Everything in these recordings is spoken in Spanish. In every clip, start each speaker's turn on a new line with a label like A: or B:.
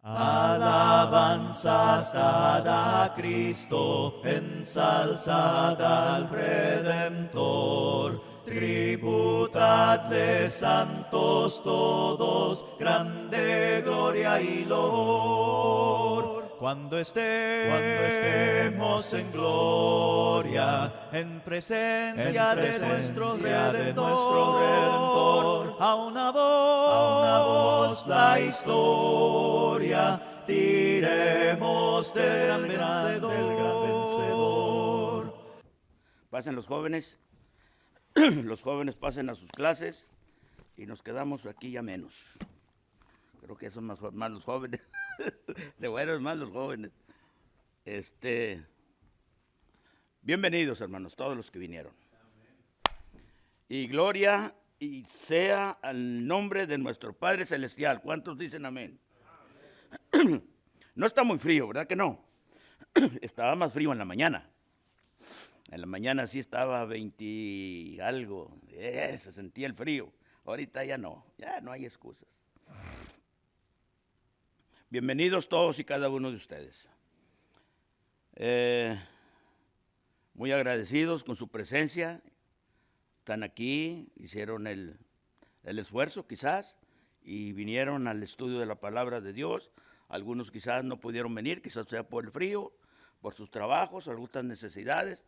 A: Alabanzas dad a Cristo, ensalzad al Redentor. Tributadle santos todos, grande gloria y loor. Cuando estemos en gloria, en presencia de nuestro Redentor, a una voz la historia diremos del gran vencedor.
B: Pasen los jóvenes, los jóvenes pasen a sus clases y nos quedamos aquí ya menos. Creo que son más los jóvenes, se fueron más los jóvenes. Bienvenidos, hermanos, todos los que vinieron. Y gloria y sea al nombre de nuestro Padre Celestial. ¿Cuántos dicen amén? No está muy frío, ¿verdad que no? Estaba más frío en la mañana. En la mañana sí estaba 20 y algo, se sentía el frío. Ahorita ya no hay excusas. Bienvenidos todos y cada uno de ustedes. Muy agradecidos con su presencia. Están aquí, hicieron el esfuerzo quizás y vinieron al estudio de la palabra de Dios. Algunos quizás no pudieron venir, quizás sea por el frío, por sus trabajos, algunas necesidades.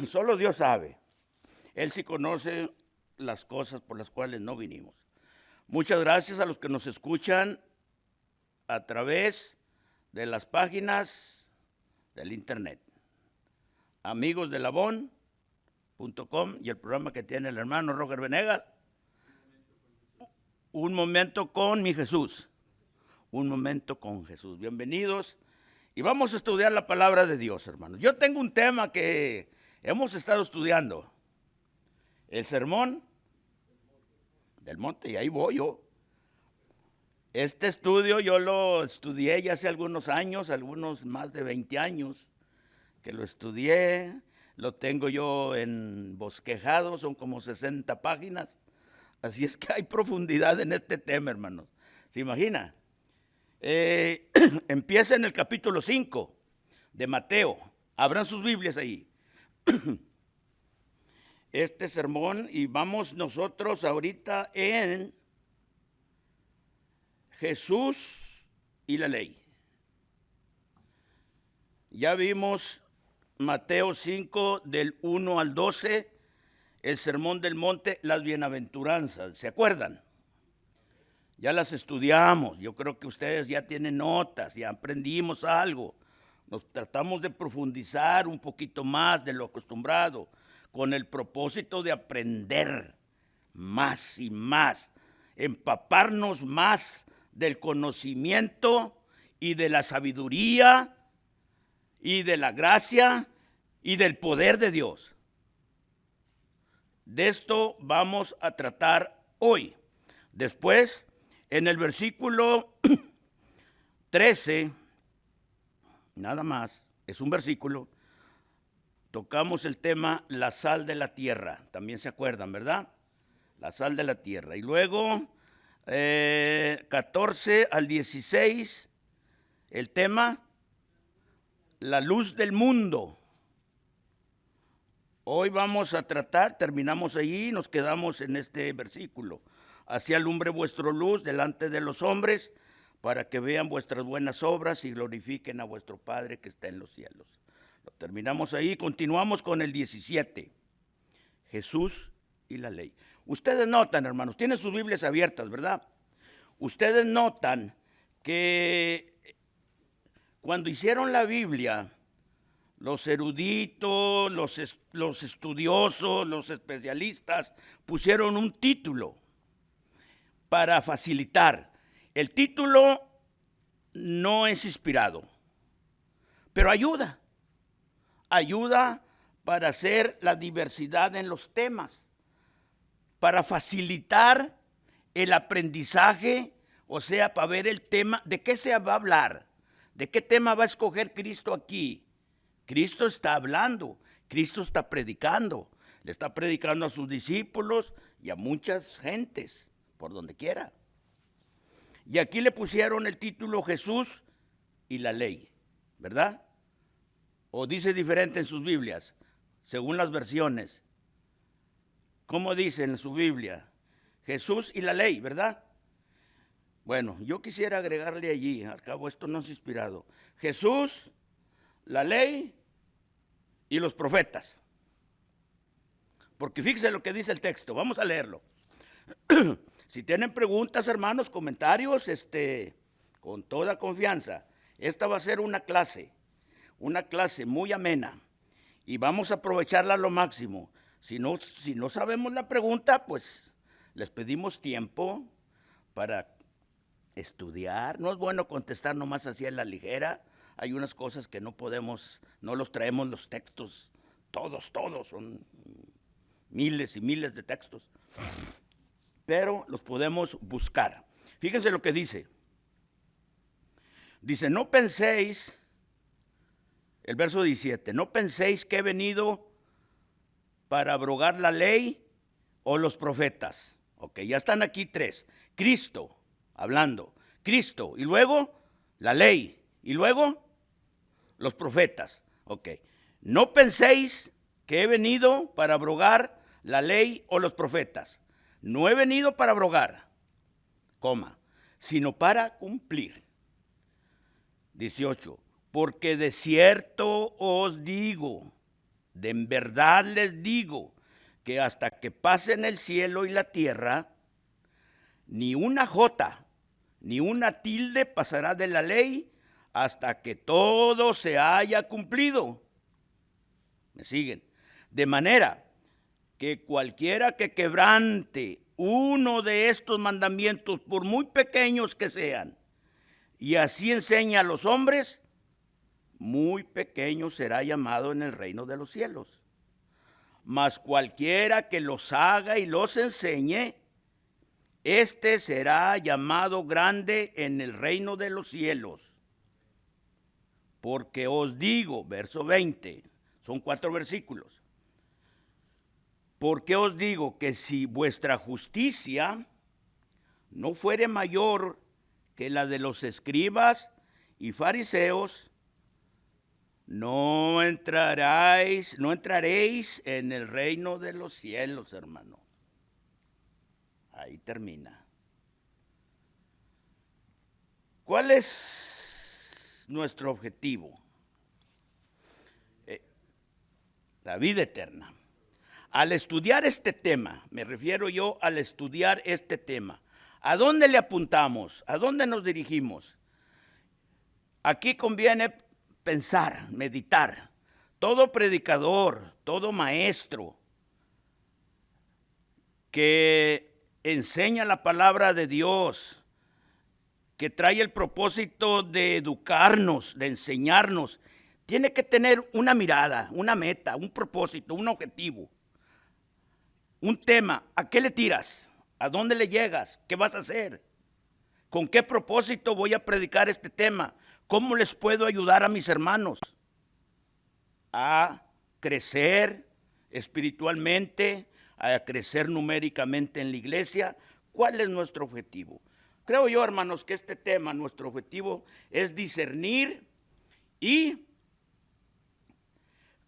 B: Solo Dios sabe. Él sí conoce las cosas por las cuales no vinimos. Muchas gracias a los que nos escuchan a través de las páginas del internet. Amigos de Labón.com y el programa que tiene el hermano Roger Venegas. Un momento con mi Jesús. Un momento con Jesús. Bienvenidos. Y vamos a estudiar la palabra de Dios, hermanos. Yo tengo un tema que hemos estado estudiando. El sermón del monte, y ahí voy yo. Este estudio yo lo estudié ya hace algunos años, algunos más de 20 años que lo estudié. Lo tengo yo en bosquejado, son como 60 páginas. Así es que hay profundidad en este tema, hermanos. ¿Se imagina? Empieza en el capítulo 5 de Mateo. Abran sus Biblias ahí. Este sermón, y vamos nosotros ahorita en Jesús y la ley. Ya vimos Mateo 5 del 1 al 12, el sermón del monte, las bienaventuranzas. ¿Se acuerdan? Ya las estudiamos. Yo creo que ustedes ya tienen notas, ya aprendimos algo. Nos tratamos de profundizar un poquito más de lo acostumbrado, con el propósito de aprender más y más, empaparnos más del conocimiento y de la sabiduría y de la gracia y del poder de Dios. De esto vamos a tratar hoy. Después, en el versículo 13, nada más, es un versículo, tocamos el tema la sal de la tierra. También se acuerdan, ¿verdad? La sal de la tierra. Y luego, 14 al 16, el tema, la luz del mundo. Hoy vamos a tratar, terminamos ahí, nos quedamos en este versículo. Así alumbre vuestra luz delante de los hombres, para que vean vuestras buenas obras y glorifiquen a vuestro Padre que está en los cielos. Lo terminamos ahí, continuamos con el 17. Jesús y la ley. Ustedes notan, hermanos, tienen sus Biblias abiertas, ¿verdad? Ustedes notan que cuando hicieron la Biblia, los eruditos, los estudiosos, los especialistas, pusieron un título para facilitar. El título no es inspirado, pero ayuda para hacer la diversidad en los temas, para facilitar el aprendizaje, o sea, para ver el tema, de qué se va a hablar, de qué tema va a escoger Cristo aquí. Cristo está hablando, Cristo está predicando, le está predicando a sus discípulos y a muchas gentes, por donde quiera. Y aquí le pusieron el título Jesús y la ley, ¿verdad? O dice diferente en sus Biblias, según las versiones. ¿Cómo dice en su Biblia? Jesús y la ley, ¿verdad? Bueno, yo quisiera agregarle allí, al cabo esto no es inspirado. Jesús, la ley y los profetas. Porque fíjense lo que dice el texto, vamos a leerlo. Si tienen preguntas, hermanos, comentarios, con toda confianza. Esta va a ser una clase muy amena y vamos a aprovecharla a lo máximo. Si no sabemos la pregunta, pues les pedimos tiempo para estudiar. No es bueno contestar nomás así a la ligera. Hay unas cosas que no podemos, no los traemos los textos, todos, son miles y miles de textos, pero los podemos buscar. Fíjense lo que dice. Dice, no penséis, el verso 17, no penséis que he venido para abrogar la ley o los profetas. Ok, ya están aquí tres. Cristo, hablando. Cristo, y luego la ley, y luego los profetas. Ok, no penséis que he venido para abrogar la ley o los profetas. No he venido para abrogar, sino para cumplir. 18, porque de cierto os digo, de en verdad les digo, que hasta que pasen el cielo y la tierra, ni una jota, ni una tilde pasará de la ley hasta que todo se haya cumplido. ¿Me siguen? De manera que cualquiera que quebrante uno de estos mandamientos, por muy pequeños que sean, y así enseña a los hombres, muy pequeño será llamado en el reino de los cielos. Mas cualquiera que los haga y los enseñe, este será llamado grande en el reino de los cielos. Porque os digo, verso 20, son 4 versículos. Porque os digo que si vuestra justicia no fuere mayor que la de los escribas y fariseos, no entraréis en el reino de los cielos, hermano. Ahí termina. ¿Cuál es nuestro objetivo? La vida eterna. Al estudiar este tema, me refiero yo al estudiar este tema, ¿a dónde le apuntamos? ¿A dónde nos dirigimos? Aquí conviene pensar, meditar. Todo predicador, todo maestro que enseña la palabra de Dios, que trae el propósito de educarnos, de enseñarnos, tiene que tener una mirada, una meta, un propósito, un objetivo, un tema. ¿A qué le tiras? ¿A dónde le llegas? ¿Qué vas a hacer? ¿Con qué propósito voy a predicar este tema? ¿Cómo les puedo ayudar a mis hermanos a crecer espiritualmente, a crecer numéricamente en la iglesia? ¿Cuál es nuestro objetivo? Creo yo, hermanos, que este tema, nuestro objetivo es discernir y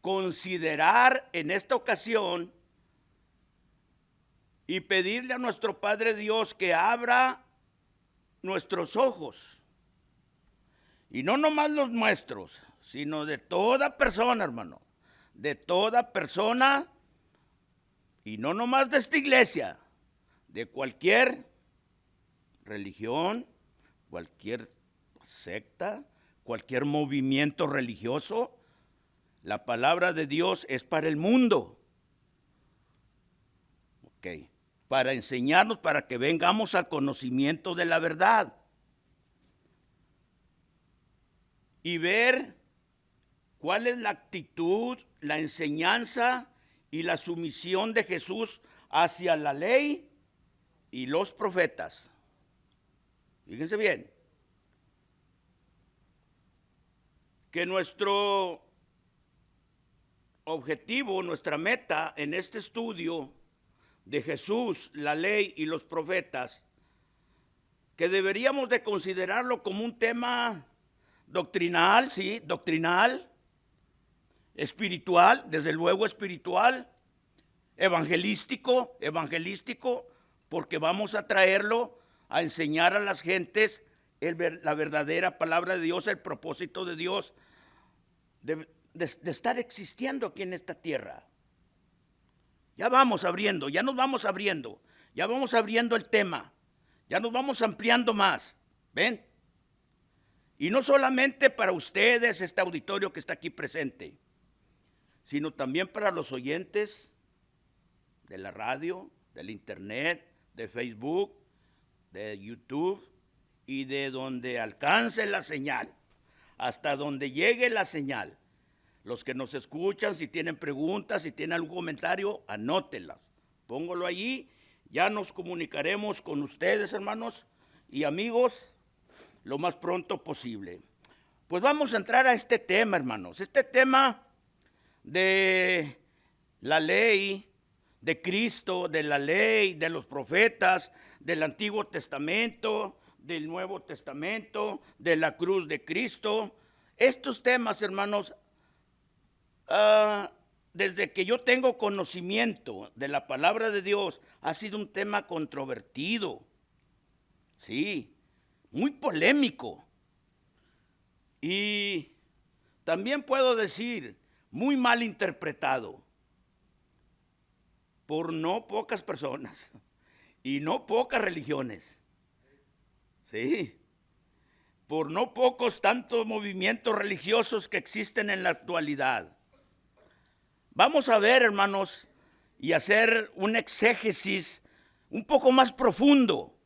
B: considerar en esta ocasión y pedirle a nuestro Padre Dios que abra nuestros ojos. Y no nomás los nuestros, sino de toda persona, hermano. De toda persona, y no nomás de esta iglesia, de cualquier religión, cualquier secta, cualquier movimiento religioso. La palabra de Dios es para el mundo. Ok. Para enseñarnos, para que vengamos al conocimiento de la verdad. Y ver cuál es la actitud, la enseñanza y la sumisión de Jesús hacia la ley y los profetas. Fíjense bien, que nuestro objetivo, nuestra meta en este estudio de Jesús, la ley y los profetas, que deberíamos de considerarlo como un tema doctrinal, sí, doctrinal, espiritual, desde luego espiritual, evangelístico, porque vamos a traerlo a enseñar a las gentes la verdadera palabra de Dios, el propósito de Dios de estar existiendo aquí en esta tierra. Ya vamos abriendo, ya nos vamos abriendo, ya vamos abriendo el tema, ya nos vamos ampliando más, ¿ven? Y no solamente para ustedes, este auditorio que está aquí presente, sino también para los oyentes de la radio, del internet, de Facebook, de YouTube y de donde alcance la señal, hasta donde llegue la señal. Los que nos escuchan, si tienen preguntas, si tienen algún comentario, anótenlas. Póngalo allí, ya nos comunicaremos con ustedes, hermanos y amigos, lo más pronto posible. Pues vamos a entrar a este tema, hermanos. Este tema de la ley de Cristo, de la ley, de los profetas, del Antiguo Testamento, del Nuevo Testamento, de la cruz de Cristo. Estos temas, hermanos, desde que yo tengo conocimiento de la palabra de Dios, ha sido un tema controvertido, sí, muy polémico. Y también puedo decir, muy mal interpretado por no pocas personas y no pocas religiones, sí, por no pocos tantos movimientos religiosos que existen en la actualidad. Vamos a ver, hermanos, y hacer un exégesis un poco más profundo,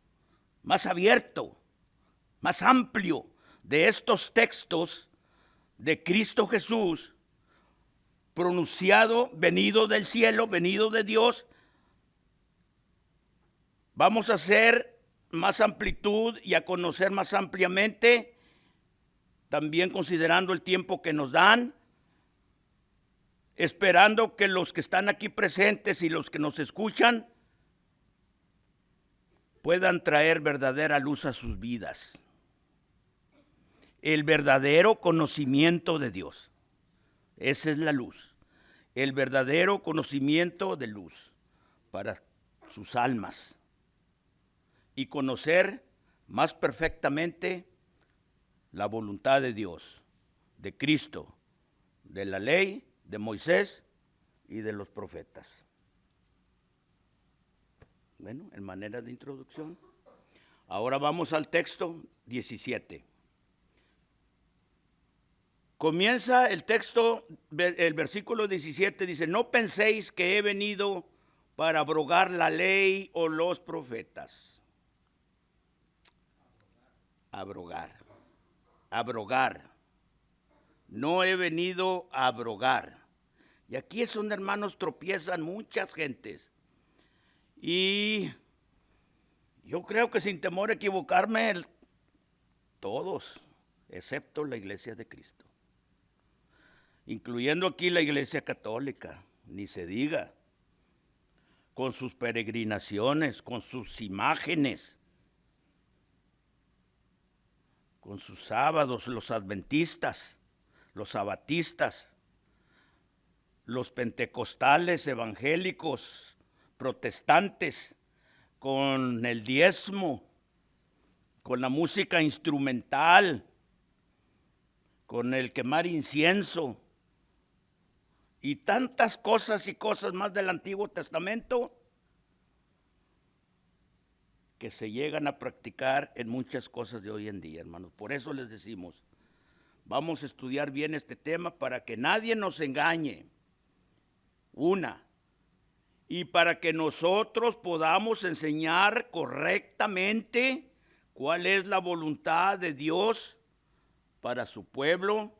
B: más abierto, más amplio de estos textos de Cristo Jesús, pronunciado, venido del cielo, venido de Dios. Vamos a hacer más amplitud y a conocer más ampliamente, también considerando el tiempo que nos dan, esperando que los que están aquí presentes y los que nos escuchan puedan traer verdadera luz a sus vidas. El verdadero conocimiento de Dios. Esa es la luz. El verdadero conocimiento de luz para sus almas. Y conocer más perfectamente la voluntad de Dios, de Cristo, de la ley, de Moisés y de los profetas. Bueno, en manera de introducción. Ahora vamos al texto 17. Comienza el texto, el versículo 17 dice, no penséis que he venido para abrogar la ley o los profetas. Abrogar. No he venido a abrogar. Y aquí es donde, hermanos, tropiezan muchas gentes. Y yo creo que sin temor a equivocarme, todos, excepto la Iglesia de Cristo. Incluyendo aquí la Iglesia Católica, ni se diga, con sus peregrinaciones, con sus imágenes, con sus sábados, los adventistas, los sabatistas, los pentecostales, evangélicos, protestantes, con el diezmo, con la música instrumental, con el quemar incienso y tantas cosas y cosas más del Antiguo Testamento que se llegan a practicar en muchas cosas de hoy en día, hermanos. Por eso les decimos, vamos a estudiar bien este tema para que nadie nos engañe. Y para que nosotros podamos enseñar correctamente cuál es la voluntad de Dios para su pueblo,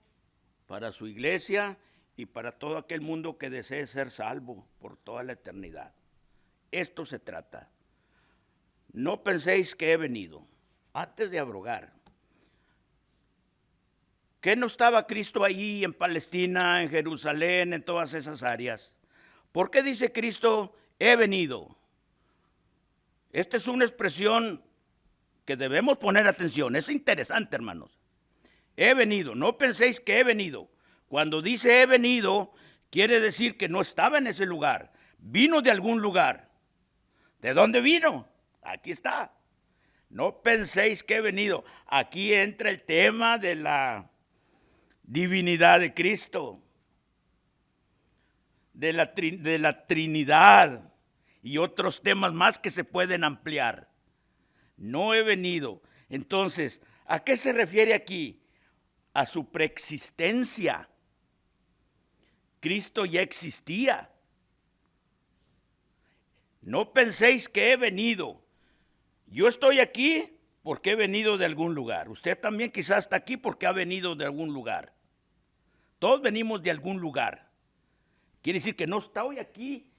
B: para su iglesia y para todo aquel mundo que desee ser salvo por toda la eternidad. Esto se trata. No penséis que he venido antes de abrogar. ¿Qué no estaba Cristo allí en Palestina, en Jerusalén, en todas esas áreas? ¿Por qué dice Cristo, he venido? Esta es una expresión que debemos poner atención. Es interesante, hermanos. He venido, no penséis que he venido. Cuando dice he venido, quiere decir que no estaba en ese lugar. Vino de algún lugar. ¿De dónde vino? Aquí está. No penséis que he venido. Aquí entra el tema de la divinidad de Cristo, de la Trinidad y otros temas más que se pueden ampliar. No he venido. Entonces, ¿a qué se refiere aquí? A su preexistencia. Cristo ya existía. No penséis que he venido. Yo estoy aquí porque he venido de algún lugar. Usted también quizás está aquí porque ha venido de algún lugar. Todos venimos de algún lugar. Quiere decir que no estoy aquí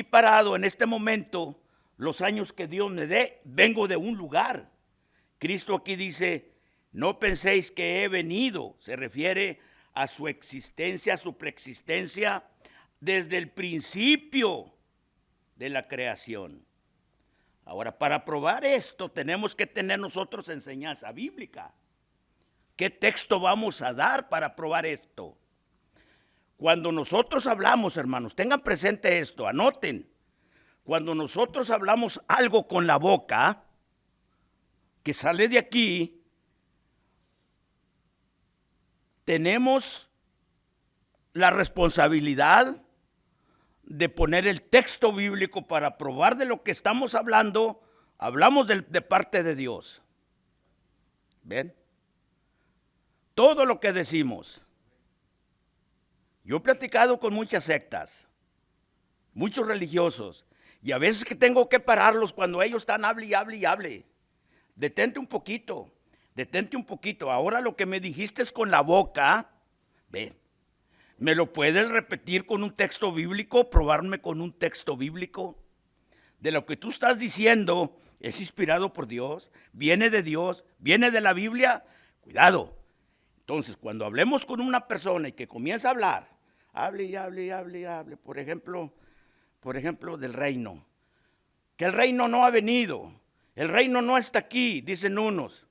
B: parado en este momento, los años que Dios me dé, vengo de un lugar. Cristo aquí dice, no penséis que he venido. Se refiere a su existencia, a su preexistencia desde el principio de la creación. Ahora, para probar esto, tenemos que tener nosotros enseñanza bíblica. ¿Qué texto vamos a dar para probar esto? Cuando nosotros hablamos, hermanos, tengan presente esto, anoten. Cuando nosotros hablamos algo con la boca, que sale de aquí, tenemos la responsabilidad de poner el texto bíblico para probar de lo que estamos hablando. Hablamos de parte de Dios. ¿Ven? Todo lo que decimos. Yo he platicado con muchas sectas, muchos religiosos, y a veces que tengo que pararlos cuando ellos están hable y hable y hable. Detente un poquito, detente un poquito. Ahora lo que me dijiste es con la boca, ven, ¿me lo puedes repetir con un texto bíblico? ¿Probarme con un texto bíblico? De lo que tú estás diciendo es inspirado por Dios, viene de Dios, viene de la Biblia. Cuidado. Entonces, cuando hablemos con una persona y que comienza a hablar, hable y hable y hable y hable, por ejemplo, del reino, que el reino no ha venido, el reino no está aquí, dicen unos.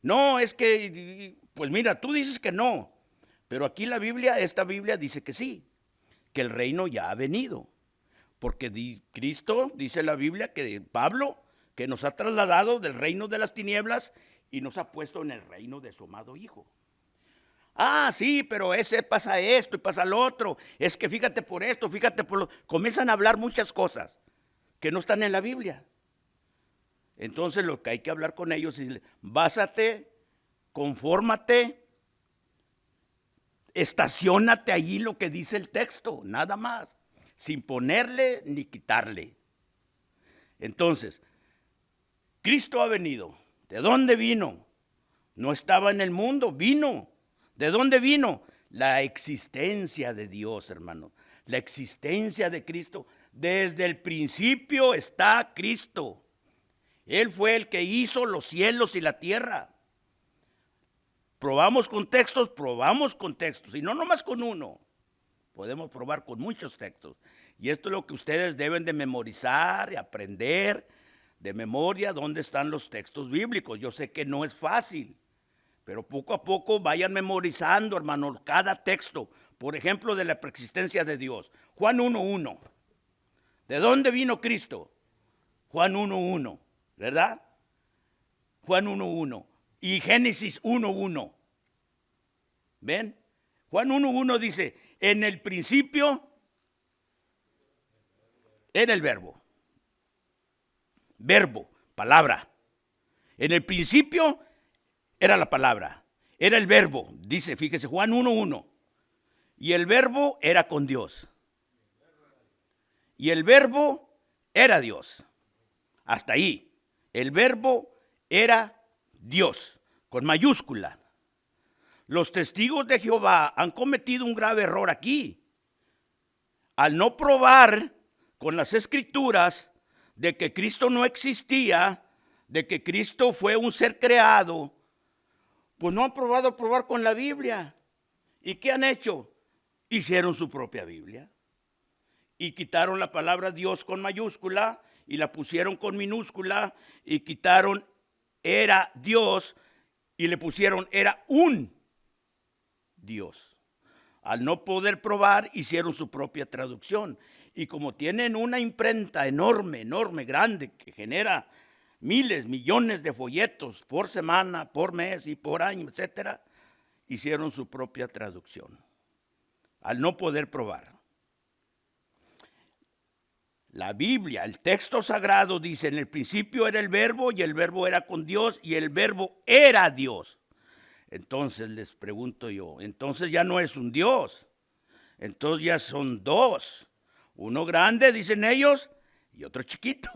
B: No, es que, pues mira, tú dices que no, pero aquí esta Biblia dice que sí, que el reino ya ha venido, porque Cristo, dice la Biblia, que Pablo, que nos ha trasladado del reino de las tinieblas y nos ha puesto en el reino de su amado Hijo. Ah, sí, pero ese pasa esto y pasa lo otro. Es que fíjate por esto, fíjate por lo... Comienzan a hablar muchas cosas que no están en la Biblia. Entonces lo que hay que hablar con ellos es, básate, confórmate, estaciónate allí lo que dice el texto, nada más, sin ponerle ni quitarle. Entonces, Cristo ha venido. ¿De dónde vino? No estaba en el mundo, vino. ¿De dónde vino? La existencia de Dios, hermano. La existencia de Cristo. Desde el principio está Cristo. Él fue el que hizo los cielos y la tierra. Probamos con textos. Y no nomás con uno. Podemos probar con muchos textos. Y esto es lo que ustedes deben de memorizar y aprender de memoria dónde están los textos bíblicos. Yo sé que no es fácil. Pero poco a poco vayan memorizando, hermanos, cada texto. Por ejemplo, de la preexistencia de Dios. Juan 1:1. ¿De dónde vino Cristo? Juan 1:1, ¿verdad? Juan 1:1. Y Génesis 1:1. ¿Ven? Juan 1:1 dice, en el principio era el verbo. Verbo, palabra. En el principio era la palabra, era el verbo, dice, fíjese, Juan 1:1. Y el verbo era con Dios. Y el verbo era Dios. Hasta ahí. El verbo era Dios, con mayúscula. Los testigos de Jehová han cometido un grave error aquí. Al no probar con las escrituras de que Cristo no existía, de que Cristo fue un ser creado, pues no han probado probar con la Biblia. ¿Y qué han hecho? Hicieron su propia Biblia. Y quitaron la palabra Dios con mayúscula y la pusieron con minúscula y quitaron era Dios y le pusieron era un Dios. Al no poder probar, hicieron su propia traducción. Y como tienen una imprenta enorme, grande, que genera miles, millones de folletos por semana, por mes y por año, etcétera, hicieron su propia traducción. Al no poder probar. La Biblia, el texto sagrado dice, en el principio era el verbo y el verbo era con Dios y el verbo era Dios. Entonces les pregunto yo, entonces ya no es un Dios, entonces ya son dos. Uno grande, dicen ellos, y otro chiquito.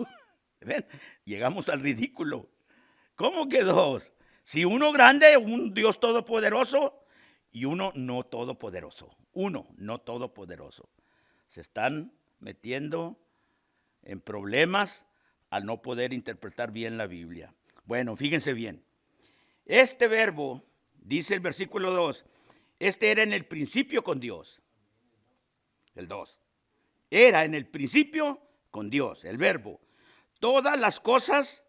B: ¿Ven? Llegamos al ridículo. ¿Cómo que dos? Si uno grande, un Dios todopoderoso, y uno no todopoderoso. Uno no todopoderoso. Se están metiendo en problemas al no poder interpretar bien la Biblia. Bueno, fíjense bien. Este verbo, dice el versículo 2, este era en el principio con Dios. El 2. Era en el principio con Dios, el verbo. Todas las cosas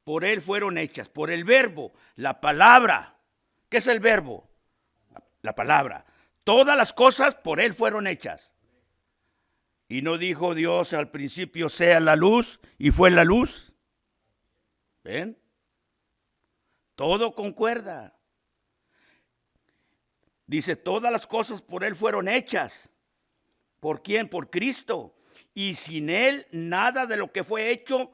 B: por él fueron hechas, por el verbo, la palabra. ¿Qué es el verbo? La palabra. Todas las cosas por él fueron hechas. Y no dijo Dios al principio sea la luz y fue la luz. ¿Ven? Todo concuerda. Dice, todas las cosas por él fueron hechas. ¿Por quién? Por Cristo. Y sin él nada de lo que fue hecho.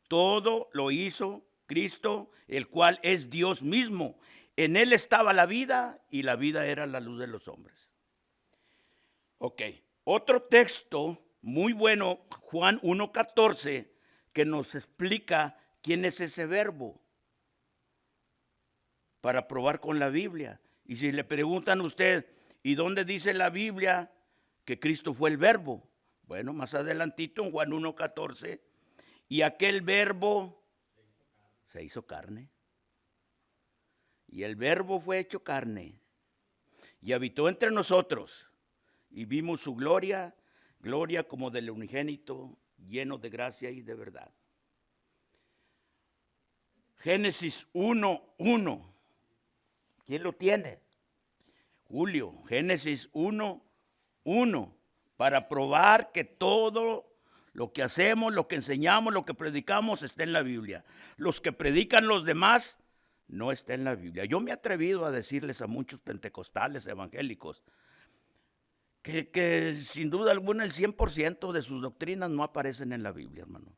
B: Todo lo hizo Cristo, el cual es Dios mismo. En él estaba la vida y la vida era la luz de los hombres. Ok. Otro texto muy bueno, Juan 1:14, que nos explica quién es ese verbo para probar con la Biblia. Y si le preguntan a usted, ¿y dónde dice la Biblia que Cristo fue el verbo? Bueno, más adelantito en Juan 1:14, y aquel verbo se hizo carne. Y el verbo fue hecho carne y habitó entre nosotros. Y vimos su gloria, gloria como del unigénito, lleno de gracia y de verdad. Génesis 1:1. ¿Quién lo tiene? Julio, Génesis 1:1. Para probar que todo lo que hacemos, lo que enseñamos, lo que predicamos está en la Biblia. Los que predican los demás no está en la Biblia. Yo me he atrevido a decirles a muchos pentecostales evangélicos que sin duda alguna el 100% de sus doctrinas no aparecen en la Biblia, hermano.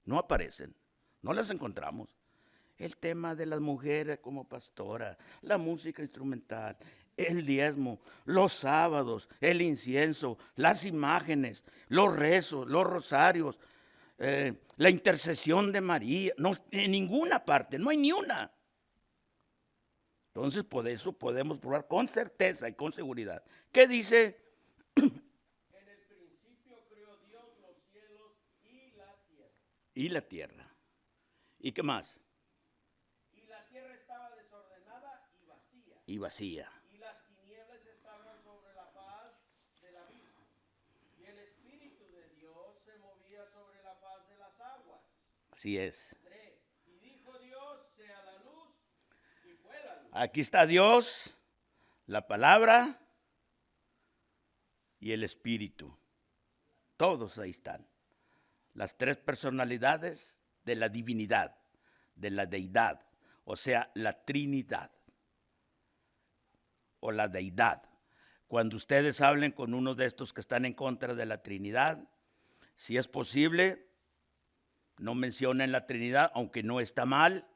B: No aparecen, no las encontramos. El tema de las mujeres como pastora, la música instrumental, el diezmo, los sábados, el incienso, las imágenes, los rezos, los rosarios, la intercesión de María. No, en ninguna parte, no hay ni una. Entonces, por eso podemos probar con certeza y con seguridad. ¿Qué dice? En el principio creó Dios los cielos y la tierra. Y la tierra. ¿Y qué más? Y la tierra estaba desordenada y vacía. Y vacía. Y las tinieblas estaban sobre la faz del abismo. Y el Espíritu de Dios se movía sobre la faz de las aguas. Así es. 3. Y dijo Dios, sea la luz, y fue la luz. Aquí está Dios, la palabra y el Espíritu. Todos ahí están. Las tres personalidades de la divinidad, de la deidad, o sea, la Trinidad o la deidad. Cuando ustedes hablen con uno de estos que están en contra de la Trinidad, si es posible, no mencionen la Trinidad, aunque no está mal,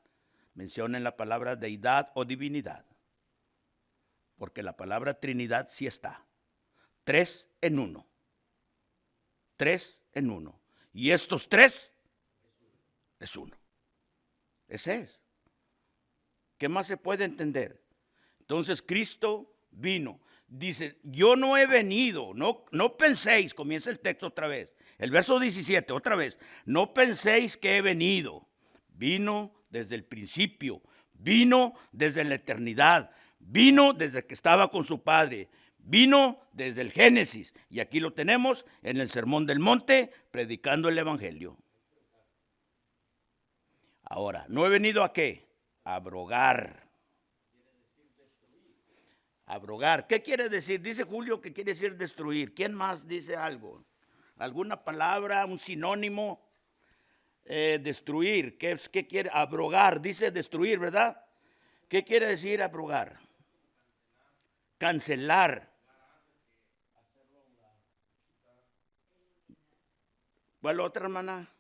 B: mencionen la palabra deidad o divinidad, porque la palabra Trinidad sí está. 3 en 1. 3 en 1. Y estos tres es uno. Ese es. ¿Qué más se puede entender? Entonces Cristo vino. Dice, yo no he venido, no penséis, comienza el texto otra vez. El verso 17, otra vez. No penséis que he venido. Vino desde el principio. Vino desde la eternidad. Vino desde que estaba con su Padre. Vino desde el Génesis y aquí lo tenemos en el Sermón del Monte, predicando el Evangelio. Ahora, ¿no he venido a qué? A abrogar. Abrogar. ¿Qué quiere decir? Dice Julio que quiere decir destruir. ¿Quién más dice algo? ¿Alguna palabra, un sinónimo? Destruir. ¿Qué quiere? Abrogar. Dice destruir, ¿verdad? ¿Qué quiere decir abrogar? Cancelar. ¿Cuál otra, hermana?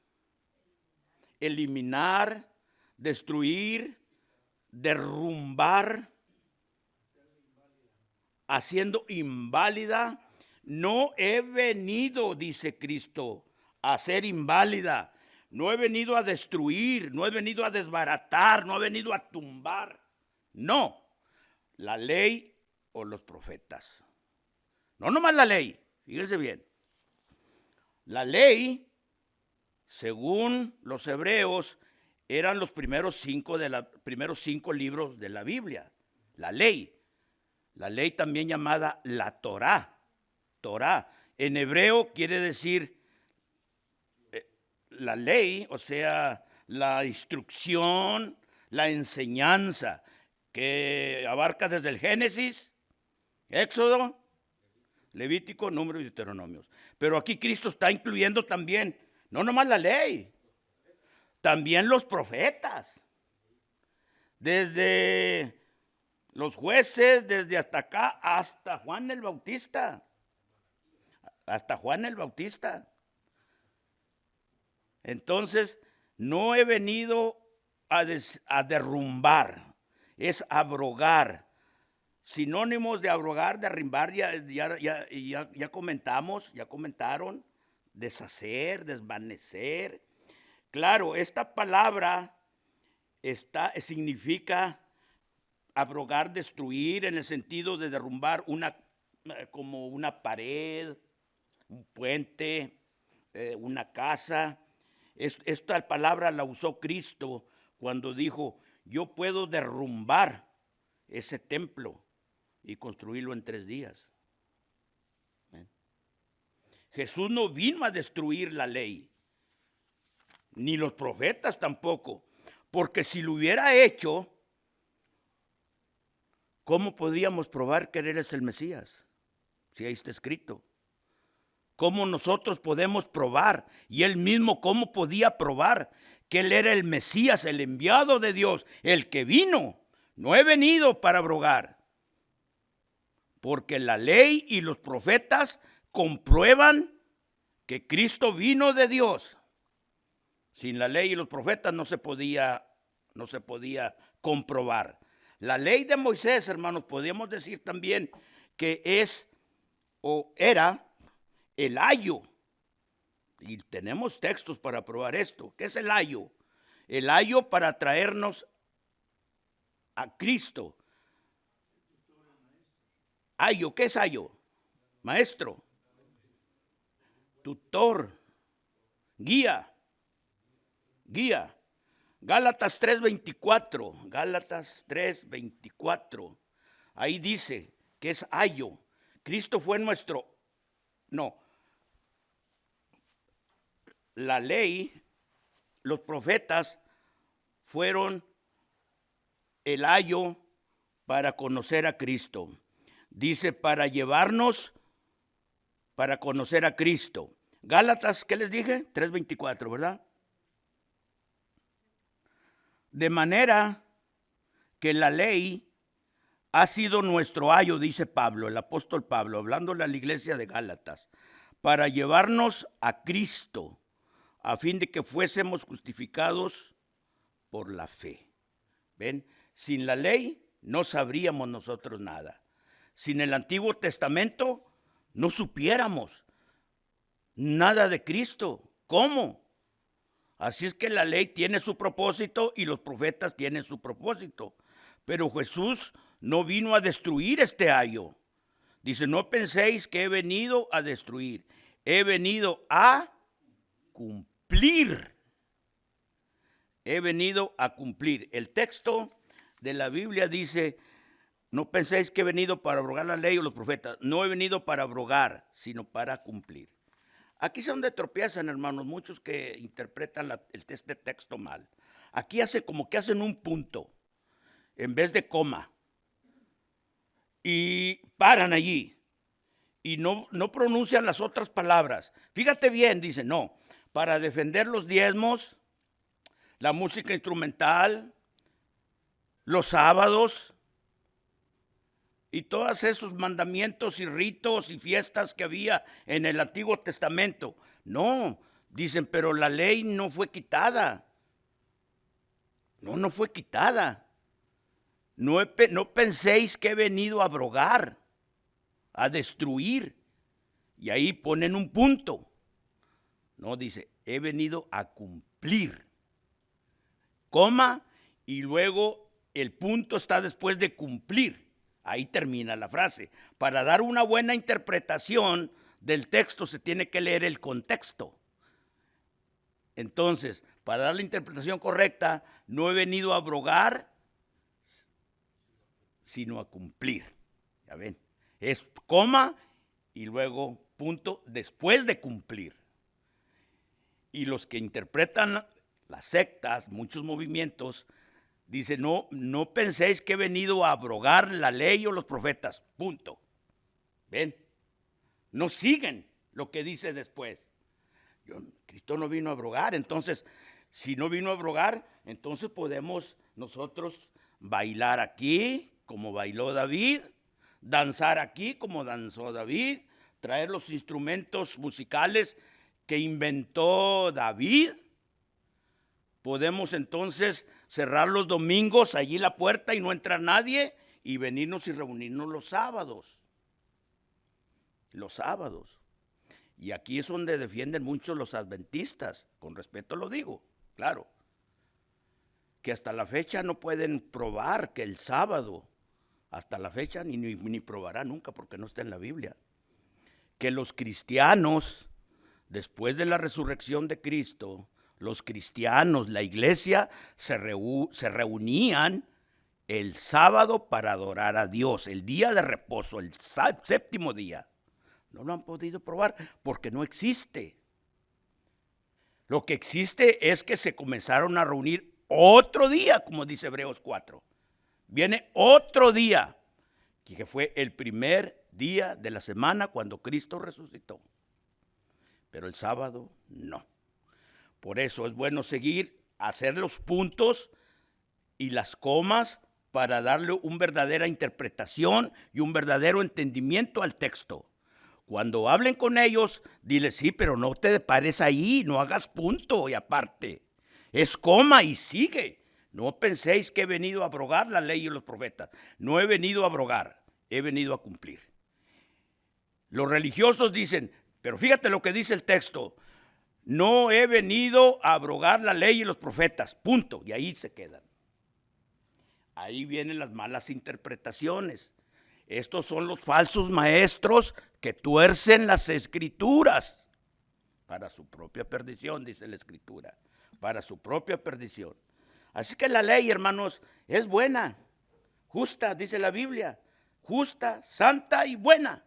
B: Eliminar, destruir, derrumbar, haciendo inválida. No he venido, dice Cristo, a ser inválida. No he venido a destruir, no he venido a desbaratar, no he venido a tumbar. No, la ley o los profetas. No nomás la ley, fíjense bien. La ley, según los hebreos, eran los primeros cinco libros de la Biblia. La ley también llamada la Torá. Torá, en hebreo quiere decir la ley, o sea, la instrucción, la enseñanza, que abarca desde el Génesis, Éxodo, Levítico, Número y Deuteronomios. Pero aquí Cristo está incluyendo también, no nomás la ley, también los profetas. Desde los jueces, desde hasta acá, hasta Juan el Bautista. Hasta Juan el Bautista. Entonces, no he venido a derrumbar, es abrogar. Sinónimos de abrogar, derrumbar, ya comentaron, deshacer, desvanecer. Claro, esta palabra significa abrogar, destruir, en el sentido de derrumbar como una pared, un puente, una casa. Esta palabra la usó Cristo cuando dijo, yo puedo derrumbar ese templo y construirlo en 3 días. Jesús no vino a destruir la ley, ni los profetas tampoco, porque si lo hubiera hecho, ¿cómo podríamos probar que Él es el Mesías? Si ahí está escrito. ¿Cómo nosotros podemos probar? Y Él mismo, ¿cómo podía probar que Él era el Mesías, el enviado de Dios, el que vino? No he venido para abrogar, porque la ley y los profetas comprueban que Cristo vino de Dios. Sin la ley y los profetas no se podía comprobar. La ley de Moisés, hermanos, podríamos decir también que era el ayo. Y tenemos textos para probar esto. ¿Qué es el ayo? El ayo para traernos a Cristo. Ayo, ¿qué es ayo? Maestro, tutor, guía. Gálatas 3:24. Ahí dice que es ayo. Cristo fue la ley, los profetas fueron el ayo para conocer a Cristo. Dice, para llevarnos, para conocer a Cristo. Gálatas, ¿qué les dije? 3:24, ¿verdad? De manera que la ley ha sido nuestro ayo, dice Pablo, el apóstol Pablo, hablándole a la iglesia de Gálatas, para llevarnos a Cristo, a fin de que fuésemos justificados por la fe. ¿Ven? Sin la ley no sabríamos nosotros nada. Sin el Antiguo Testamento no supiéramos nada de Cristo. ¿Cómo? Así es que la ley tiene su propósito y los profetas tienen su propósito. Pero Jesús no vino a destruir este ayo. Dice, no penséis que he venido a destruir. He venido a cumplir. He venido a cumplir. El texto de la Biblia dice, No penséis que he venido para abrogar la ley o los profetas. No he venido para abrogar, sino para cumplir. Aquí es donde tropiezan, hermanos, muchos que interpretan este texto mal. Aquí como que hacen un punto en vez de coma. Y paran allí. Y no pronuncian las otras palabras. Fíjate bien, dice, no, para defender los diezmos, la música instrumental, los sábados y todos esos mandamientos y ritos y fiestas que había en el Antiguo Testamento. No, dicen, pero la ley no fue quitada. No fue quitada. No penséis que he venido a abrogar, a destruir. Y ahí ponen un punto. No, dice, he venido a cumplir. Coma, y luego el punto está después de cumplir. Ahí termina la frase. Para dar una buena interpretación del texto se tiene que leer el contexto. Entonces, para dar la interpretación correcta, no he venido a abrogar, sino a cumplir. ¿Ya ven? Es coma y luego punto después de cumplir. Y los que interpretan las sectas, muchos movimientos, dicen, no penséis que he venido a abrogar la ley o los profetas, punto. ¿Ven? No siguen lo que dice después. Cristo no vino a abrogar, entonces, si no vino a abrogar, entonces podemos nosotros bailar aquí, como bailó David, danzar aquí, como danzó David, traer los instrumentos musicales que inventó David. Podemos entonces cerrar los domingos, allí la puerta y no entrar nadie, y venirnos y reunirnos los sábados. Los sábados. Y aquí es donde defienden mucho los adventistas, con respeto lo digo, claro, que hasta la fecha no pueden probar que el sábado, hasta la fecha ni probará nunca porque no está en la Biblia, que los cristianos, después de la resurrección de Cristo, los cristianos, la iglesia, se reunían el sábado para adorar a Dios, el día de reposo, el séptimo día. No lo han podido probar porque no existe. Lo que existe es que se comenzaron a reunir otro día, como dice Hebreos 4. Viene otro día, que fue el primer día de la semana cuando Cristo resucitó. Pero el sábado no. Por eso es bueno hacer los puntos y las comas para darle una verdadera interpretación y un verdadero entendimiento al texto. Cuando hablen con ellos, dile, sí, pero no te pares ahí, no hagas punto y aparte. Es coma y sigue. No penséis que he venido a abrogar la ley y los profetas. No he venido a abrogar, he venido a cumplir. Los religiosos dicen, pero fíjate lo que dice el texto. No he venido a abrogar la ley y los profetas, punto. Y ahí se quedan. Ahí vienen las malas interpretaciones. Estos son los falsos maestros que tuercen las escrituras para su propia perdición, dice la escritura, para su propia perdición. Así que la ley, hermanos, es buena, justa, dice la Biblia, justa, santa y buena.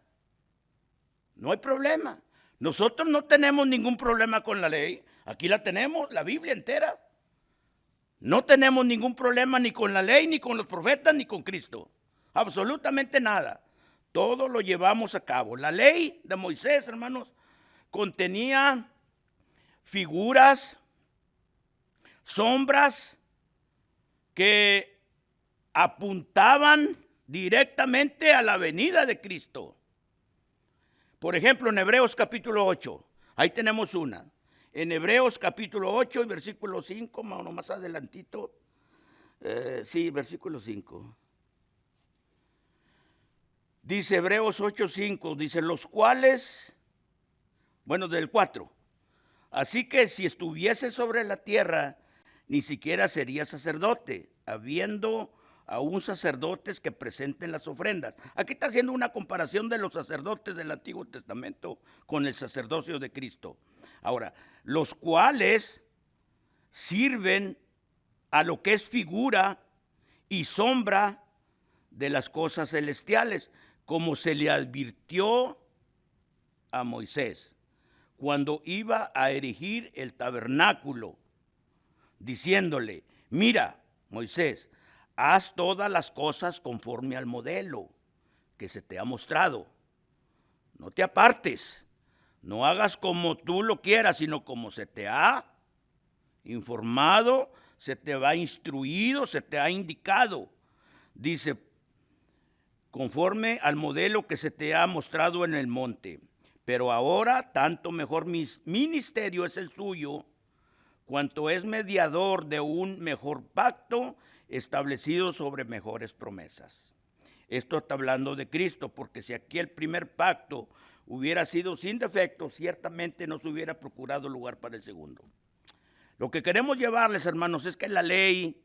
B: No hay problema. Nosotros no tenemos ningún problema con la ley. Aquí la tenemos, la Biblia entera. No tenemos ningún problema ni con la ley, ni con los profetas, ni con Cristo. Absolutamente nada. Todo lo llevamos a cabo. La ley de Moisés, hermanos, contenía figuras, sombras que apuntaban directamente a la venida de Cristo. Por ejemplo, en Hebreos capítulo 8, ahí tenemos una. En Hebreos capítulo 8 y versículo 5, más adelantito, versículo 5. Dice Hebreos 8:5, dice, los cuales, del 4. Así que si estuviese sobre la tierra, ni siquiera sería sacerdote, habiendo aún sacerdotes que presenten las ofrendas. Aquí está haciendo una comparación de los sacerdotes del Antiguo Testamento con el sacerdocio de Cristo. Ahora, los cuales sirven a lo que es figura y sombra de las cosas celestiales, como se le advirtió a Moisés cuando iba a erigir el tabernáculo, diciéndole: mira, Moisés, haz todas las cosas conforme al modelo que se te ha mostrado. No te apartes, no hagas como tú lo quieras, sino como se te ha informado, se te ha instruido, se te ha indicado. Dice, conforme al modelo que se te ha mostrado en el monte. Pero ahora tanto mejor ministerio es el suyo, cuanto es mediador de un mejor pacto establecido sobre mejores promesas. Esto está hablando de Cristo, porque si aquí el primer pacto hubiera sido sin defecto, ciertamente no se hubiera procurado lugar para el segundo. Lo que queremos llevarles, hermanos, es que la ley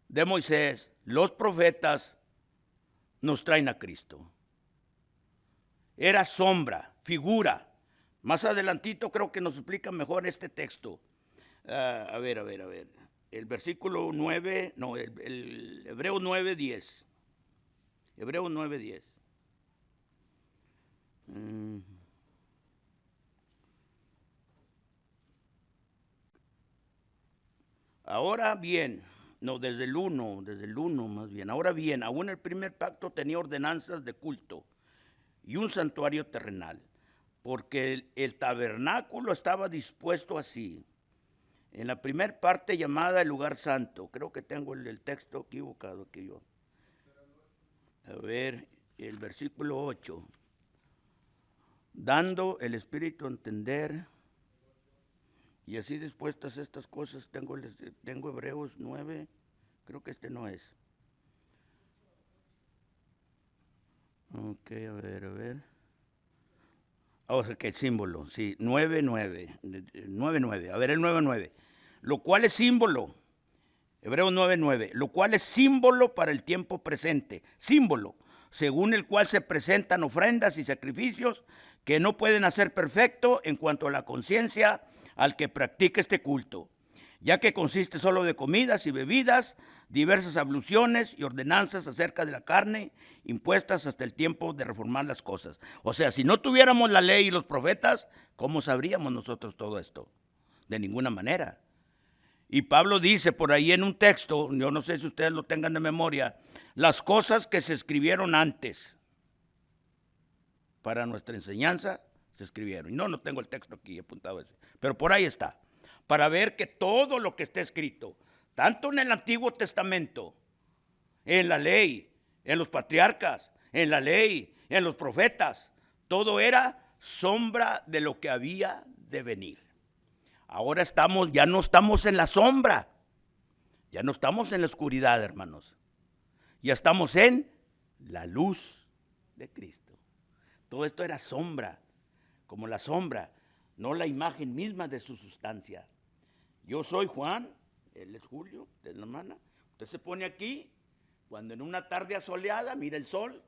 B: de Moisés, los profetas, nos traen a Cristo. Era sombra, figura. Más adelantito creo que nos explica mejor este texto. A ver. El versículo 9, no, el Hebreo 9:10. Hebreo 9:10. Ahora bien, no, desde el 1 más bien. Ahora bien, aún el primer pacto tenía ordenanzas de culto y un santuario terrenal, porque el tabernáculo estaba dispuesto así. En la primera parte llamada el lugar santo, creo que tengo el texto equivocado aquí yo. A ver, el versículo 8. Dando el Espíritu a entender, y así dispuestas estas cosas, tengo Hebreos 9, creo que este no es. Ok, a ver. O sea, que el símbolo, sí, 9:9. A ver, el 9:9. Lo cual es símbolo, Hebreos 9:9, lo cual es símbolo para el tiempo presente, símbolo, según el cual se presentan ofrendas y sacrificios que no pueden hacer perfecto en cuanto a la conciencia al que practica este culto, ya que consiste solo de comidas y bebidas, diversas abluciones y ordenanzas acerca de la carne, impuestas hasta el tiempo de reformar las cosas. O sea, si no tuviéramos la ley y los profetas, ¿cómo sabríamos nosotros todo esto? De ninguna manera. Y Pablo dice por ahí en un texto, yo no sé si ustedes lo tengan de memoria, las cosas que se escribieron antes para nuestra enseñanza se escribieron. Y no tengo el texto aquí apuntado ese, pero por ahí está. Para ver que todo lo que está escrito, tanto en el Antiguo Testamento, en la ley, en los patriarcas, en la ley, en los profetas, todo era sombra de lo que había de venir. Ahora ya no estamos en la sombra, ya no estamos en la oscuridad, hermanos. Ya estamos en la luz de Cristo. Todo esto era sombra, como la sombra, no la imagen misma de su sustancia. Yo soy Juan, él es Julio, de la hermana. Usted se pone aquí, cuando en una tarde asoleada mira el sol,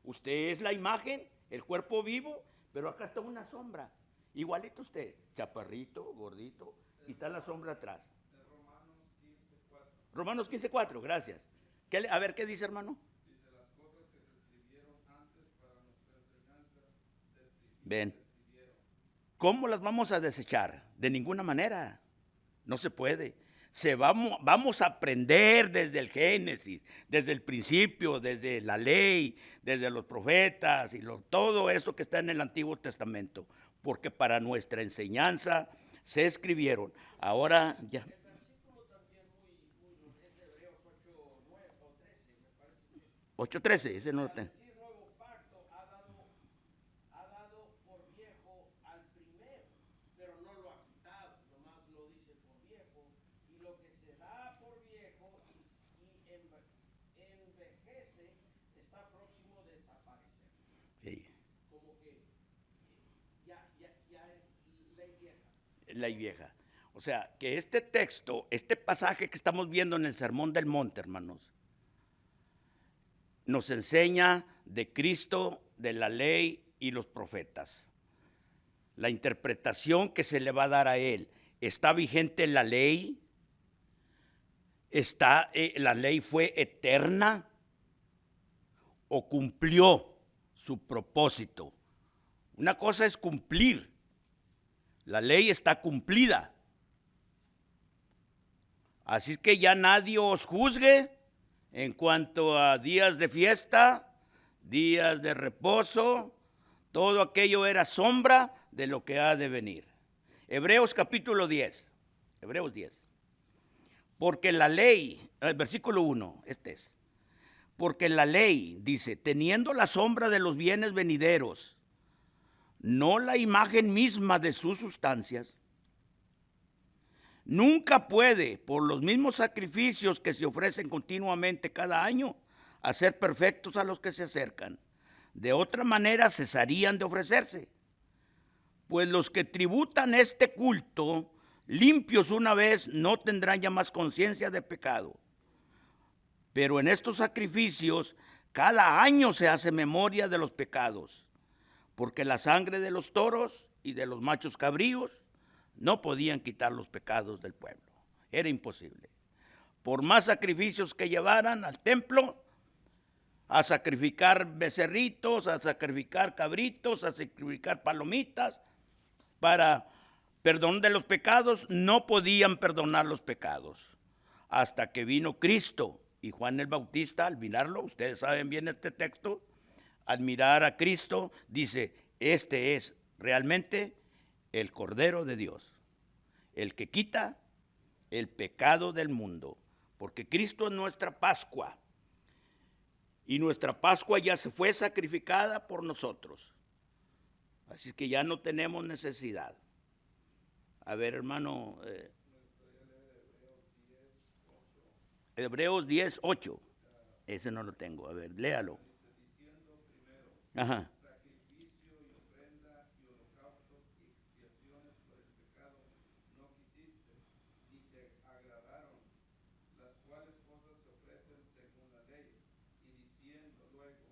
B: usted es la imagen, el cuerpo vivo, pero acá está una sombra. Igualito usted, chaparrito, gordito, y está la sombra atrás. Romanos 15:4, gracias. A ver, ¿qué dice, hermano?
C: Dice, las cosas que se escribieron antes para nuestra enseñanza
B: Ven. ¿Cómo las vamos a desechar? De ninguna manera. No se puede. Vamos a aprender desde el Génesis, desde el principio, desde la ley, desde los profetas y todo esto que está en el Antiguo Testamento. Porque para nuestra enseñanza se escribieron. Ahora ya.
D: El versículo también muy es de Hebreos 8:9 o 13, me parece.
B: 8:13, ese no lo tengo.
D: El nuevo pacto ha dado por viejo al primero, pero no lo ha quitado, nomás lo dice por viejo. Y lo que se da por viejo y envejece está próximo a desaparecer.
B: Sí.
D: Como que ya es ley vieja.
B: Ley vieja. O sea, que este texto, este pasaje que estamos viendo en el Sermón del Monte, hermanos, nos enseña de Cristo, de la ley y los profetas. La interpretación que se le va a dar a él. ¿Está vigente la ley? ¿La ley fue eterna? o cumplió su propósito. Una cosa es cumplir. La ley está cumplida. Así que ya nadie os juzgue en cuanto a días de fiesta, días de reposo. Todo aquello era sombra de lo que ha de venir. Hebreos capítulo 10. Hebreos 10. Porque la ley, versículo 1, porque la ley, dice, teniendo la sombra de los bienes venideros, no la imagen misma de sus sustancias, nunca puede, por los mismos sacrificios que se ofrecen continuamente cada año, hacer perfectos a los que se acercan. De otra manera cesarían de ofrecerse. Pues los que tributan este culto, limpios una vez, no tendrán ya más conciencia de pecado. Pero en estos sacrificios, cada año se hace memoria de los pecados, porque la sangre de los toros y de los machos cabríos no podían quitar los pecados del pueblo. Era imposible. Por más sacrificios que llevaran al templo, a sacrificar becerritos, a sacrificar cabritos, a sacrificar palomitas, para perdón de los pecados, no podían perdonar los pecados. Hasta que vino Cristo y Juan el Bautista, al mirarlo, ustedes saben bien este texto, al mirar a Cristo, dice, este es realmente el Cordero de Dios, el que quita el pecado del mundo, porque Cristo es nuestra Pascua, y nuestra Pascua ya se fue sacrificada por nosotros, así que ya no tenemos necesidad. A ver, hermano, Hebreos 10, 8, ese no lo tengo, a ver, léalo. Ajá.
C: Sacrificio y ofrenda y holocaustos y expiaciones por el pecado no quisiste, ni te agradaron, las cuales cosas se ofrecen según la ley, y diciendo luego,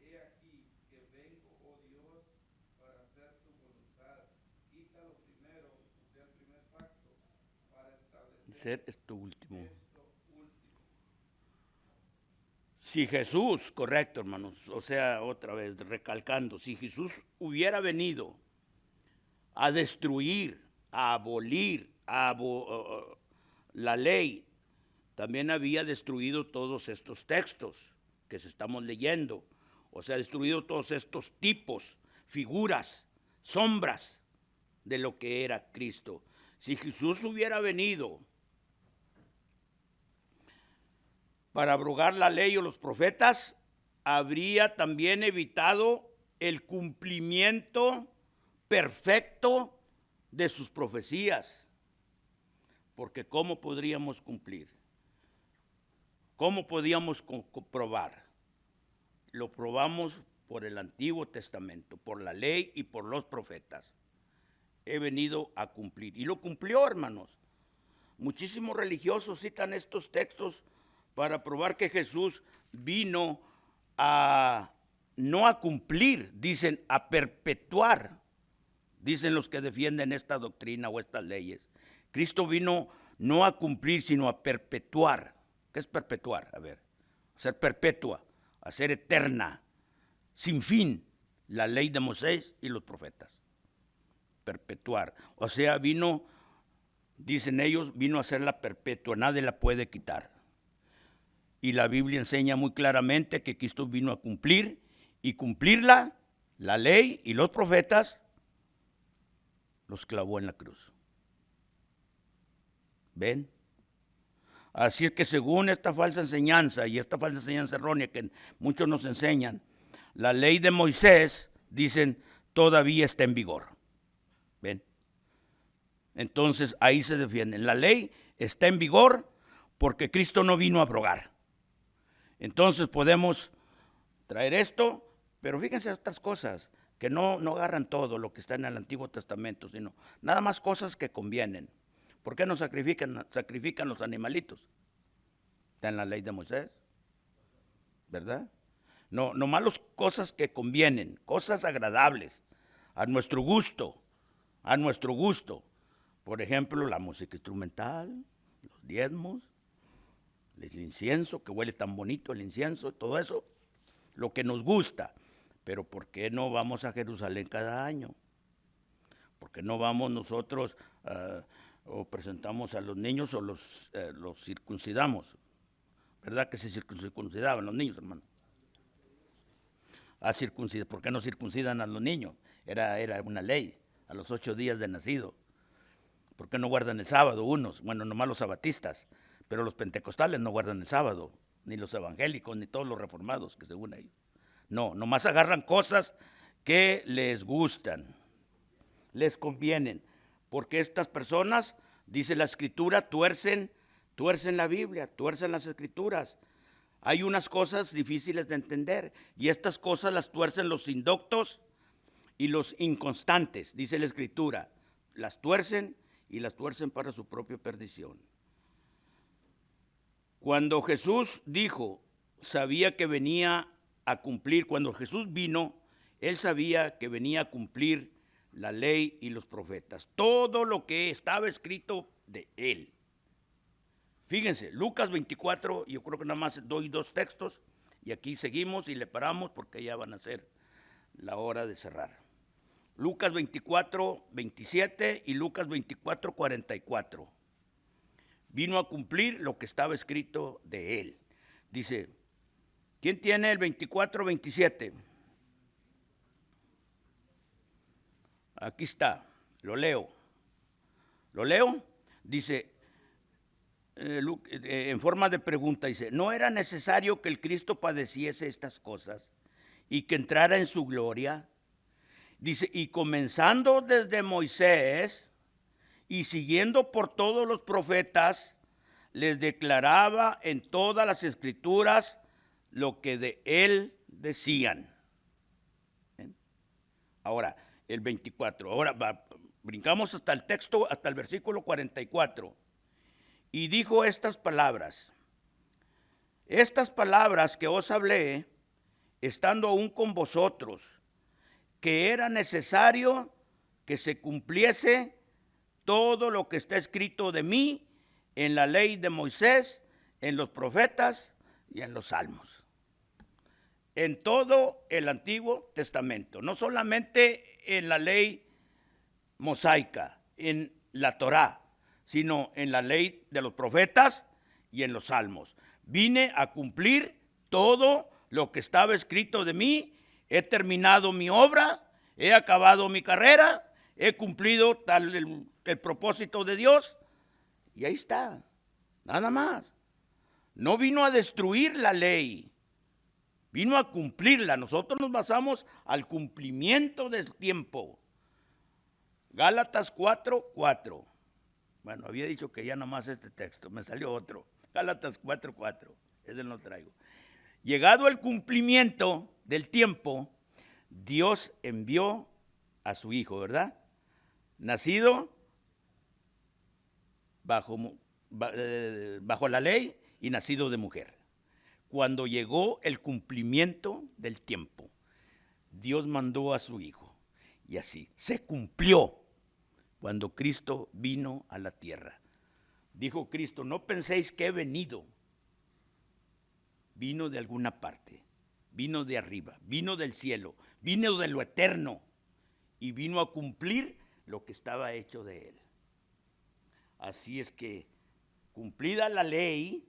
C: he aquí que vengo, oh Dios, para hacer tu voluntad. Quítalo primero, o sea, el primer pacto, para establecer
B: Esto último.
C: esto último.
B: Si Jesús, correcto hermanos, o sea, otra vez recalcando, si Jesús hubiera venido a destruir, a abolir la ley, también había destruido todos estos textos que estamos leyendo, o sea, destruido todos estos tipos, figuras, sombras de lo que era Cristo. Si Jesús hubiera venido para abrogar la ley o los profetas, habría también evitado el cumplimiento perfecto de sus profecías. Porque ¿cómo podríamos cumplir? ¿Cómo podíamos comprobar? Lo probamos por el Antiguo Testamento, por la ley y por los profetas. He venido a cumplir. Y lo cumplió, hermanos. Muchísimos religiosos citan estos textos para probar que Jesús vino no a cumplir, dicen a perpetuar, dicen los que defienden esta doctrina o estas leyes. Cristo vino no a cumplir, sino a perpetuar. ¿Qué es perpetuar? A ver, ser perpetua, a ser eterna, sin fin, la ley de Moisés y los profetas. Perpetuar, o sea, vino, dicen ellos, vino a hacerla perpetua, nadie la puede quitar. Y la Biblia enseña muy claramente que Cristo vino a cumplir y cumplirla, la ley y los profetas, los clavó en la cruz. ¿Ven? Así es que según esta falsa enseñanza y esta falsa enseñanza errónea que muchos nos enseñan, la ley de Moisés, dicen, todavía está en vigor. ¿Ven? Entonces ahí se defienden. La ley está en vigor porque Cristo no vino a abrogar. Entonces podemos traer esto, pero fíjense otras cosas, que no agarran todo lo que está en el Antiguo Testamento, sino nada más cosas que convienen. ¿Por qué no sacrifican los animalitos? Está en la ley de Moisés, ¿verdad? No más las cosas que convienen, cosas agradables, a nuestro gusto, a nuestro gusto. Por ejemplo, la música instrumental, los diezmos, el incienso, que huele tan bonito el incienso, todo eso, lo que nos gusta. Pero ¿por qué no vamos a Jerusalén cada año? ¿Por qué no vamos nosotros o presentamos a los niños o los circuncidamos? ¿Verdad que se circuncidaban los niños, hermano? ¿Por qué no circuncidan a los niños? Era una ley, a los 8 días de nacido. ¿Por qué no guardan el sábado unos? Bueno, nomás los sabatistas, pero los pentecostales no guardan el sábado, ni los evangélicos, ni todos los reformados que según ellos. No, nomás agarran cosas que les gustan, les convienen, porque estas personas, dice la Escritura, tuercen la Biblia, tuercen las Escrituras. Hay unas cosas difíciles de entender y estas cosas las tuercen los indoctos y los inconstantes, dice la Escritura. Las tuercen y las tuercen para su propia perdición. Cuando Jesús dijo, sabía que venía a cumplir, cuando Jesús vino, él sabía que venía a cumplir la ley y los profetas, todo lo que estaba escrito de él. Fíjense, Lucas 24, yo creo que nada más doy 2 textos, y aquí seguimos y le paramos porque ya van a ser la hora de cerrar. Lucas 24, 27 y Lucas 24, 44. Vino a cumplir lo que estaba escrito de él. Dice, ¿quién tiene el 24, 27? Aquí está, lo leo. ¿Lo leo? Dice, en forma de pregunta, dice, ¿no era necesario que el Cristo padeciese estas cosas y que entrara en su gloria? Dice, y comenzando desde Moisés y siguiendo por todos los profetas, les declaraba en todas las Escrituras lo que de él decían. ¿Ven? Ahora, el 24. Ahora brincamos hasta el texto, hasta el versículo 44. Y dijo estas palabras que os hablé, estando aún con vosotros, que era necesario que se cumpliese todo lo que está escrito de mí en la ley de Moisés, en los profetas y en los salmos. En todo el Antiguo Testamento, no solamente en la ley mosaica, en la Torá, sino en la ley de los profetas y en los salmos. Vine a cumplir todo lo que estaba escrito de mí, he terminado mi obra, he acabado mi carrera, he cumplido el propósito de Dios, y ahí está, nada más. No vino a destruir la ley, vino a cumplirla. Nosotros nos basamos al cumplimiento del tiempo. Gálatas 4:4. Bueno, había dicho que ya nomás este texto, me salió otro. Gálatas 4:4, ese lo traigo. Llegado el cumplimiento del tiempo, Dios envió a su Hijo, ¿verdad? Nacido bajo la ley y nacido de mujer. Cuando llegó el cumplimiento del tiempo, Dios mandó a su Hijo. Y así se cumplió cuando Cristo vino a la tierra. Dijo Cristo, no penséis que he venido. Vino de alguna parte, vino de arriba, vino del cielo, vino de lo eterno y vino a cumplir lo que estaba hecho de él. Así es que, cumplida la ley,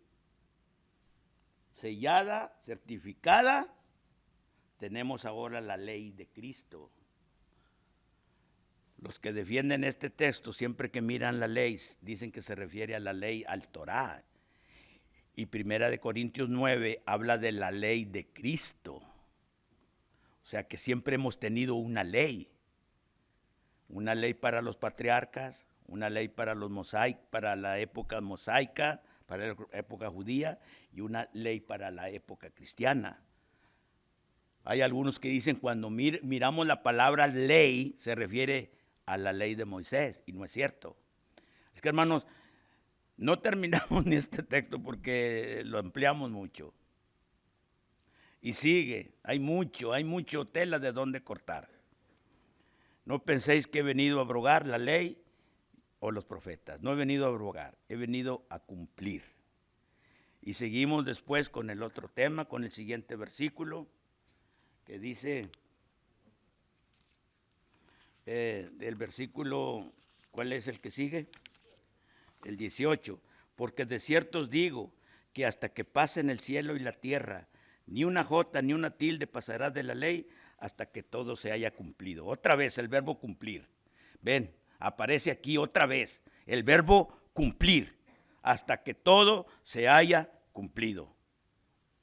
B: sellada, certificada, tenemos ahora la ley de Cristo. Los que defienden este texto, siempre que miran la ley, dicen que se refiere a la ley, al Torá. Y 1 Corintios 9 habla de la ley de Cristo. O sea que siempre hemos tenido una ley para los patriarcas, una ley para para la época mosaica, para la época judía, y una ley para la época cristiana. Hay algunos que dicen cuando miramos la palabra ley, se refiere a la ley de Moisés, y no es cierto. Es que, hermanos, no terminamos ni este texto porque lo ampliamos mucho. Y sigue, hay mucho tela de donde cortar. No penséis que he venido a abrogar la ley o los profetas. No he venido a abrogar, he venido a cumplir. Y seguimos después con el otro tema, con el siguiente versículo. que dice el versículo, ¿cuál es el que sigue? El 18, porque de cierto os digo que hasta que pasen el cielo y la tierra, ni una jota ni una tilde pasará de la ley hasta que todo se haya cumplido. Otra vez el verbo cumplir. Ven, aparece aquí otra vez el verbo cumplir, hasta que todo se haya cumplido.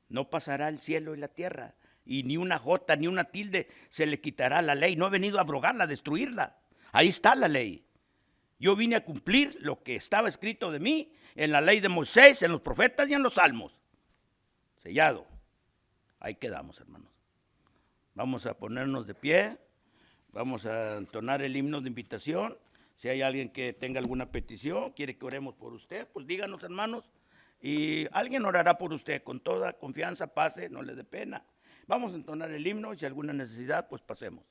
B: No pasará el cielo y la tierra, y ni una jota ni una tilde se le quitará la ley. No he venido a abrogarla, a destruirla. Ahí está la ley. Yo vine a cumplir lo que estaba escrito de mí en la ley de Moisés, en los profetas y en los salmos. Sellado. Ahí quedamos, hermanos. Vamos a ponernos de pie. Vamos a entonar el himno de invitación. Si hay alguien que tenga alguna petición, quiere que oremos por usted, pues díganos, hermanos. Y alguien orará por usted con toda confianza, pase, no le dé pena. Vamos a entonar el himno y si hay alguna necesidad, pues pasemos.